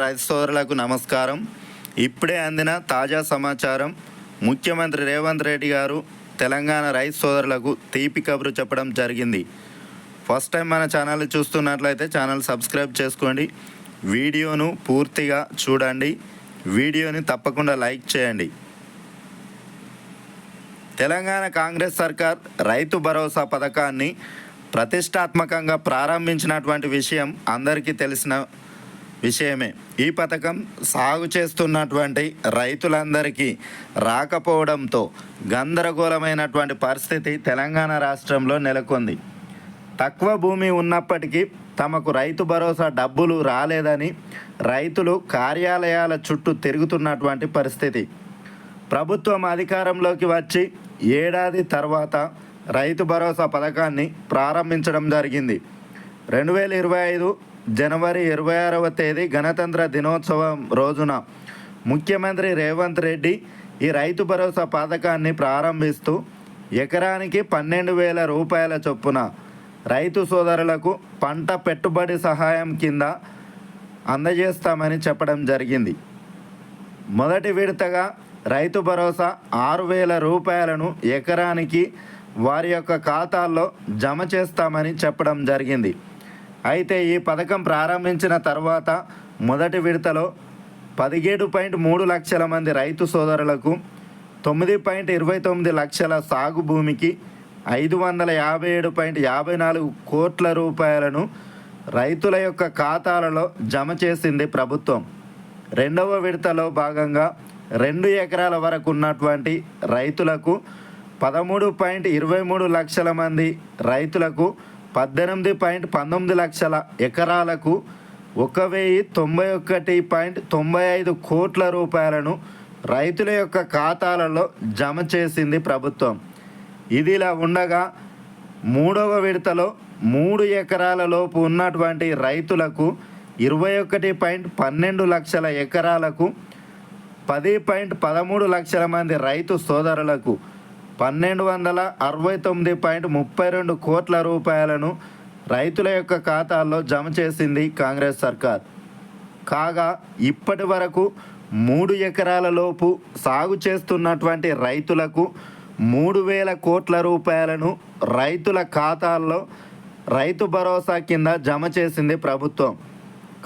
రైతు సోదరులకు నమస్కారం. ఇప్పుడే అందిన తాజా సమాచారం. ముఖ్యమంత్రి రేవంత్ రెడ్డి గారు తెలంగాణ రైతు సోదరులకు తీపి కబురు చెప్పడం జరిగింది. ఫస్ట్ టైం మన ఛానల్ చూస్తున్నట్లయితే ఛానల్ సబ్స్క్రైబ్ చేసుకోండి, వీడియోను పూర్తిగా చూడండి, వీడియోని తప్పకుండా లైక్ చేయండి. తెలంగాణ కాంగ్రెస్ సర్కార్ రైతు భరోసా పథకాన్ని ప్రతిష్టాత్మకంగా ప్రారంభించినటువంటి విషయం అందరికీ తెలిసిన విషయమే. ఈ పథకం సాగు చేస్తున్నటువంటి రైతులందరికీ రాకపోవడంతో గందరగోళమైనటువంటి పరిస్థితి తెలంగాణ రాష్ట్రంలో నెలకొంది. తక్కువ భూమి ఉన్నప్పటికీ తమకు రైతు భరోసా డబ్బులు రాలేదని రైతులు కార్యాలయాల చుట్టూ తిరుగుతున్నటువంటి పరిస్థితి. ప్రభుత్వం అధికారంలోకి వచ్చి ఏడాది తర్వాత రైతు భరోసా పథకాన్ని ప్రారంభించడం జరిగింది. 2025 జనవరి 26వ తేదీ గణతంత్ర దినోత్సవం రోజున ముఖ్యమంత్రి రేవంత్ రెడ్డి ఈ రైతు భరోసా పథకాన్ని ప్రారంభిస్తూ ఎకరానికి 12,000 రూపాయల చొప్పున రైతు సోదరులకు పంట పెట్టుబడి సహాయం కింద అందజేస్తామని చెప్పడం జరిగింది. మొదటి విడతగా రైతు భరోసా 6,000 రూపాయలను ఎకరానికి వారి యొక్క ఖాతాల్లో జమ చేస్తామని చెప్పడం జరిగింది. అయితే ఈ పథకం ప్రారంభించిన తర్వాత మొదటి విడతలో 17.3 లక్షల మంది రైతు సోదరులకు 9.29 లక్షల సాగు భూమికి 557.54 కోట్ల రూపాయలను రైతుల యొక్క ఖాతాలలో జమ చేసింది ప్రభుత్వం. రెండవ విడతలో భాగంగా 2 ఎకరాల వరకు ఉన్నటువంటి రైతులకు 13.23 లక్షల మంది రైతులకు 18.19 లక్షల ఎకరాలకు 1,091.95 కోట్ల రూపాయలను రైతుల యొక్క ఖాతాలలో జమ చేసింది ప్రభుత్వం. ఇదిలా ఉండగా మూడవ విడతలో 3 ఎకరాల లోపు ఉన్నటువంటి రైతులకు 21.12 లక్షల ఎకరాలకు 10.13 లక్షల మంది రైతు సోదరులకు 1,269.32 కోట్ల రూపాయలను రైతుల యొక్క ఖాతాల్లో జమ చేసింది కాంగ్రెస్ సర్కార్. కాగా ఇప్పటి వరకు 3 ఎకరాల లోపు సాగు చేస్తున్నటువంటి రైతులకు 3,000 కోట్ల రూపాయలను రైతుల ఖాతాల్లో రైతు భరోసా కింద జమ చేసింది ప్రభుత్వం.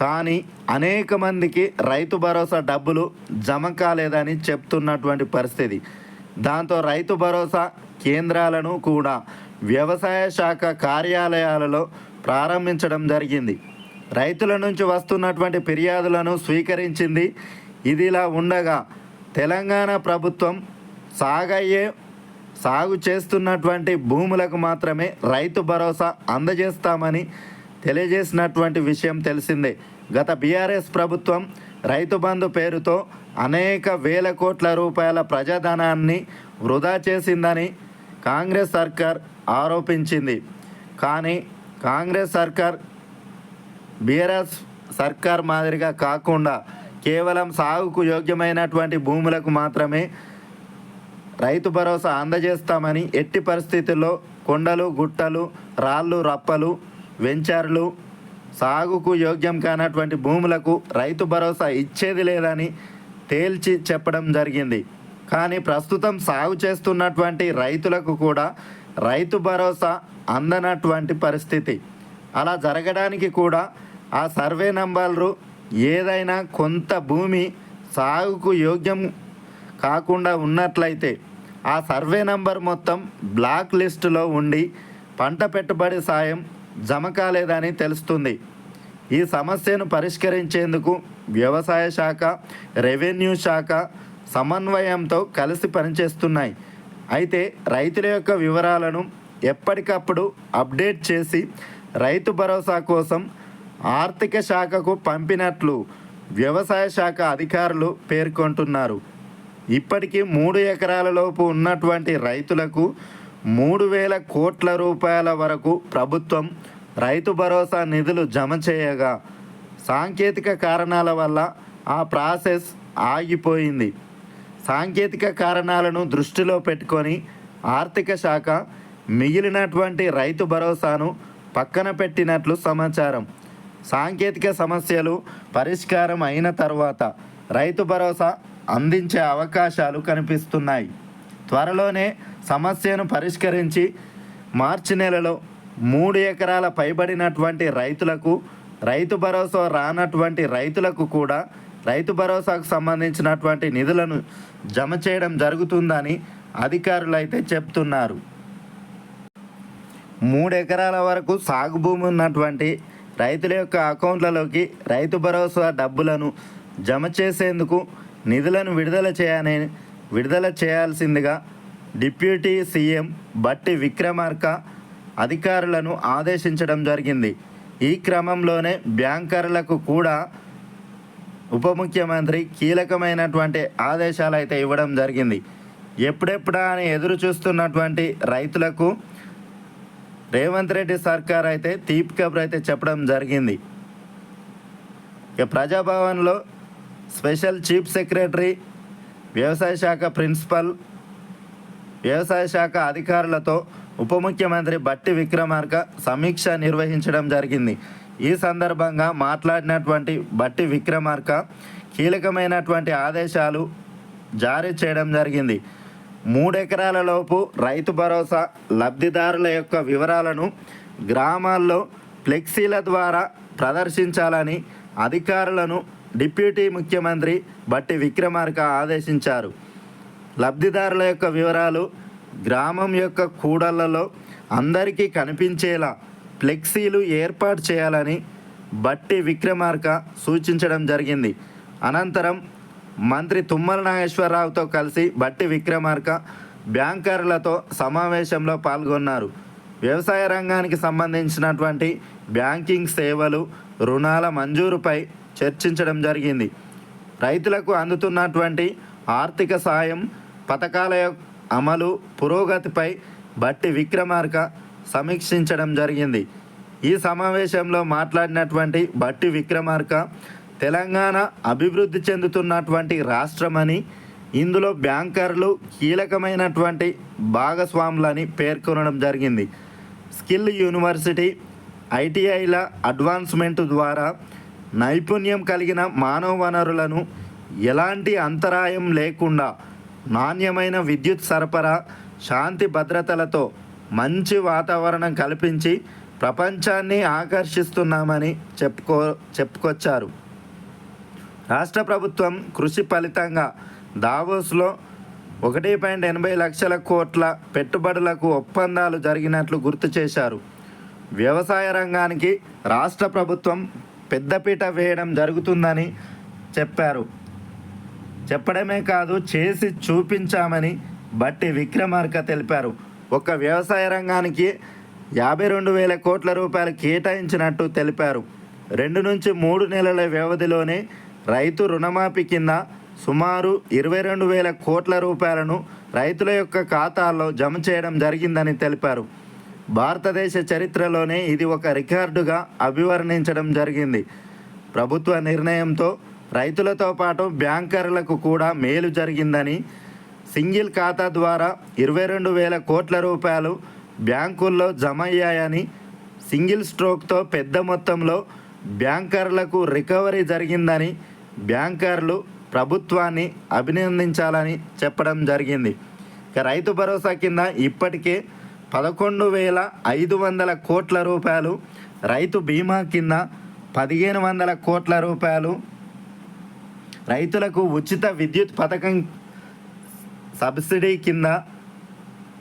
కానీ అనేక మందికి రైతు భరోసా డబ్బులు జమ కాలేదని చెప్తున్నటువంటి పరిస్థితి. దాంతో రైతు భరోసా కేంద్రాలను కూడా వ్యవసాయ శాఖ కార్యాలయాలలో ప్రారంభించడం జరిగింది. రైతుల నుంచి వస్తున్నటువంటి ఫిర్యాదులను స్వీకరించింది. ఇదిలా ఉండగా తెలంగాణ ప్రభుత్వం సాగు చేస్తున్నటువంటి భూములకు మాత్రమే రైతు భరోసా అందజేస్తామని తెలియజేసినటువంటి విషయం తెలిసిందే. గత బీఆర్ఎస్ ప్రభుత్వం రైతు బంధు పేరుతో అనేక వేల కోట్ల రూపాయల ప్రజాధనాన్ని వృధా చేసిందని కాంగ్రెస్ సర్కార్ ఆరోపించింది. కానీ కాంగ్రెస్ సర్కార్ బీఆర్ఎస్ సర్కార్ మాదిరిగా కాకుండా కేవలం సాగుకు యోగ్యమైనటువంటి భూములకు మాత్రమే రైతు భరోసా అందజేస్తామని, ఎట్టి పరిస్థితుల్లో కొండలు, గుట్టలు, రాళ్ళు, రప్పలు, వెంచర్లు, సాగుకు యోగ్యం కానటువంటి భూములకు రైతు భరోసా ఇచ్చేది లేదని తేల్చి చెప్పడం జరిగింది. కానీ ప్రస్తుతం సాగు చేస్తున్నటువంటి రైతులకు కూడా రైతు భరోసా అందనటువంటి పరిస్థితి. అలా జరగడానికి కూడా ఆ సర్వే నంబర్లు ఏదైనా కొంత భూమి సాగుకు యోగ్యం కాకుండా ఉన్నట్లయితే ఆ సర్వే నంబర్ మొత్తం బ్లాక్ లిస్టులో ఉండి పంట పెట్టుబడి సాయం జమ కాలేదని తెలుస్తుంది. ఈ సమస్యను పరిష్కరించేందుకు వ్యవసాయ శాఖ, రెవెన్యూ శాఖ సమన్వయంతో కలిసి పనిచేస్తున్నాయి. అయితే రైతుల యొక్క వివరాలను ఎప్పటికప్పుడు అప్డేట్ చేసి రైతు భరోసా కోసం ఆర్థిక శాఖకు పంపినట్లు వ్యవసాయ శాఖ అధికారులు పేర్కొంటున్నారు. ఇప్పటికీ 3 ఎకరాల లోపు ఉన్నటువంటి రైతులకు 3,000 కోట్ల రూపాయల వరకు ప్రభుత్వం రైతు భరోసా నిధులు జమ చేయగా సాంకేతిక కారణాల వల్ల ఆ ప్రాసెస్ ఆగిపోయింది. సాంకేతిక కారణాలను దృష్టిలో పెట్టుకొని ఆర్థిక శాఖ మిగిలినటువంటి రైతు భరోసాను పక్కన పెట్టినట్లు సమాచారం. సాంకేతిక సమస్యలు పరిష్కారం అయిన తర్వాత రైతు భరోసా అందించే అవకాశాలు కనిపిస్తున్నాయి. త్వరలోనే సమస్యను పరిష్కరించి మార్చి నెలలో 3 ఎకరాల పైబడినటువంటి రైతులకు, రైతు భరోసా రానటువంటి రైతులకు కూడా రైతు భరోసాకు సంబంధించినటువంటి నిధులను జమ చేయడం జరుగుతుందని అధికారులు అయితే చెప్తున్నారు. 3 ఎకరాల వరకు సాగు భూమి ఉన్నటువంటి రైతుల యొక్క అకౌంట్లలోకి రైతు భరోసా డబ్బులను జమ చేసేందుకు నిధులను విడుదల చేయాల్సిందిగా డిప్యూటీ సీఎం బట్టి విక్రమార్క అధికారులను ఆదేశించడం జరిగింది. ఈ క్రమంలోనే బ్యాంకర్లకు కూడా ఉప ముఖ్యమంత్రి కీలకమైనటువంటి ఆదేశాలు అయితే ఇవ్వడం జరిగింది. ఎప్పుడెప్పుడా అని ఎదురు చూస్తున్నటువంటి రైతులకు రేవంత్ రెడ్డి సర్కార్ అయితే తీపి కబురు అయితే చెప్పడం జరిగింది. ఇక ప్రజాభవన్లో స్పెషల్ చీఫ్ సెక్రటరీ, వ్యవసాయ శాఖ ప్రిన్సిపల్, వ్యవసాయ శాఖ అధికారులతో ఉప ముఖ్యమంత్రి బట్టి విక్రమార్క సమీక్ష నిర్వహించడం జరిగింది. ఈ సందర్భంగా మాట్లాడినటువంటి బట్టి విక్రమార్క కీలకమైనటువంటి ఆదేశాలు జారీ చేయడం జరిగింది. 3 ఎకరాల లోపు రైతు భరోసా లబ్ధిదారుల యొక్క వివరాలను గ్రామాల్లో ఫ్లెక్సీల ద్వారా ప్రదర్శించాలని అధికారులను డిప్యూటీ ముఖ్యమంత్రి బట్టి విక్రమార్క ఆదేశించారు. లబ్ధిదారుల యొక్క వివరాలు గ్రామం యొక్క కూడళ్లలో అందరికీ కనిపించేలా ఫ్లెక్సీలు ఏర్పాటు చేయాలని బట్టి విక్రమార్క సూచించడం జరిగింది. అనంతరం మంత్రి తుమ్మల నాగేశ్వరరావుతో కలిసి బట్టి విక్రమార్క బ్యాంకర్లతో సమావేశంలో పాల్గొన్నారు. వ్యవసాయ రంగానికి సంబంధించినటువంటి బ్యాంకింగ్ సేవలు, రుణాల మంజూరుపై చర్చించడం జరిగింది. రైతులకు అందుతున్నటువంటి ఆర్థిక సాయం, పథకాల అమలు పురోగతిపై బట్టి విక్రమార్క సమీక్షించడం జరిగింది. ఈ సమావేశంలో మాట్లాడినటువంటి బట్టి విక్రమార్క తెలంగాణ అభివృద్ధి చెందుతున్నటువంటి రాష్ట్రమని, ఇందులో బ్యాంకర్లు కీలకమైనటువంటి భాగస్వాములని పేర్కొనడం జరిగింది. స్కిల్ యూనివర్సిటీ, ఐటీఐల అడ్వాన్స్మెంట్ ద్వారా నైపుణ్యం కలిగిన మానవ వనరులను ఎలాంటి అంతరాయం లేకుండా నాణ్యమైన విద్యుత్ సరఫరా, శాంతి భద్రతలతో మంచి వాతావరణం కల్పించి ప్రపంచాన్ని ఆకర్షిస్తున్నామని చెప్పుకొచ్చారు. రాష్ట్ర ప్రభుత్వం కృషి ఫలితంగా దావోస్లో 1.80 లక్షల కోట్ల పెట్టుబడులకు ఒప్పందాలు జరిగినట్లు గుర్తు చేశారు. వ్యవసాయ రంగానికి రాష్ట్ర ప్రభుత్వం పెద్దపీట వేయడం జరుగుతుందని చెప్పడమే కాదు, చేసి చూపించామని బట్టి విక్రమార్క తెలిపారు. ఒక వ్యవసాయ రంగానికి 52,000 కోట్ల రూపాయలు కేటాయించినట్టు తెలిపారు. 2 నుంచి 3 నెలల వ్యవధిలోనే రైతు రుణమాఫీ కింద సుమారు 22,000 కోట్ల రూపాయలను రైతుల యొక్క ఖాతాల్లో జమ చేయడం జరిగిందని తెలిపారు. భారతదేశ చరిత్రలోనే ఇది ఒక రికార్డుగా అభివర్ణించడం జరిగింది. ప్రభుత్వ నిర్ణయంతో రైతులతో పాటు బ్యాంకర్లకు కూడా మేలు జరిగిందని, సింగిల్ ఖాతా ద్వారా 22,000 కోట్ల రూపాయలు బ్యాంకుల్లో జమ అయ్యాయని, సింగిల్ స్ట్రోక్తో పెద్ద మొత్తంలో బ్యాంకర్లకు రికవరీ జరిగిందని బ్యాంకర్లు ప్రభుత్వాన్ని అభినందించాలని చెప్పడం జరిగింది. ఇక రైతు భరోసా కింద ఇప్పటికే 11,500 కోట్ల రూపాయలు, రైతు బీమా కింద 1,500 కోట్ల రూపాయలు, రైతులకు ఉచిత విద్యుత్ పథకం సబ్సిడీ కింద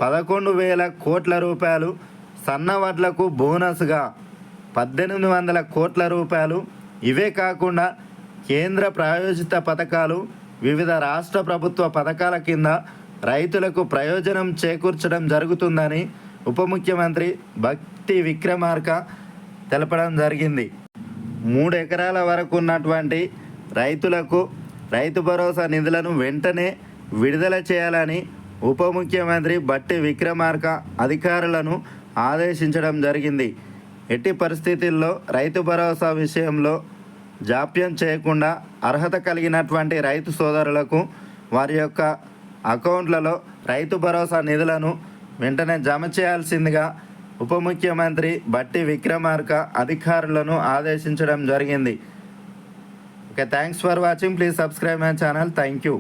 11,000 కోట్ల రూపాయలు, సన్నవడ్లకు బోనస్గా 1,800 కోట్ల రూపాయలు. ఇవే కాకుండా కేంద్ర ప్రాయోజిత పథకాలు, వివిధ రాష్ట్ర ప్రభుత్వ పథకాల కింద రైతులకు ప్రయోజనం చేకూర్చడం జరుగుతుందని ఉప ముఖ్యమంత్రి బట్టి విక్రమార్క తెలపడం జరిగింది. 3 ఎకరాల వరకు ఉన్నటువంటి రైతులకు రైతు భరోసా నిధులను వెంటనే విడుదల చేయాలని ఉప ముఖ్యమంత్రి బట్టి విక్రమార్క అధికారులను ఆదేశించడం జరిగింది. ఎట్టి పరిస్థితుల్లో రైతు భరోసా విషయంలో జాప్యం చేయకుండా అర్హత కలిగినటువంటి రైతు సోదరులకు వారి యొక్క అకౌంట్లలో రైతు భరోసా నిధులను వెంటనే జమ చేయాల్సిందిగా ఉప ముఖ్యమంత్రి బట్టి విక్రమార్క అధికారులను ఆదేశించడం జరిగింది. Okay, thanks for watching. Please subscribe my channel. Thank you.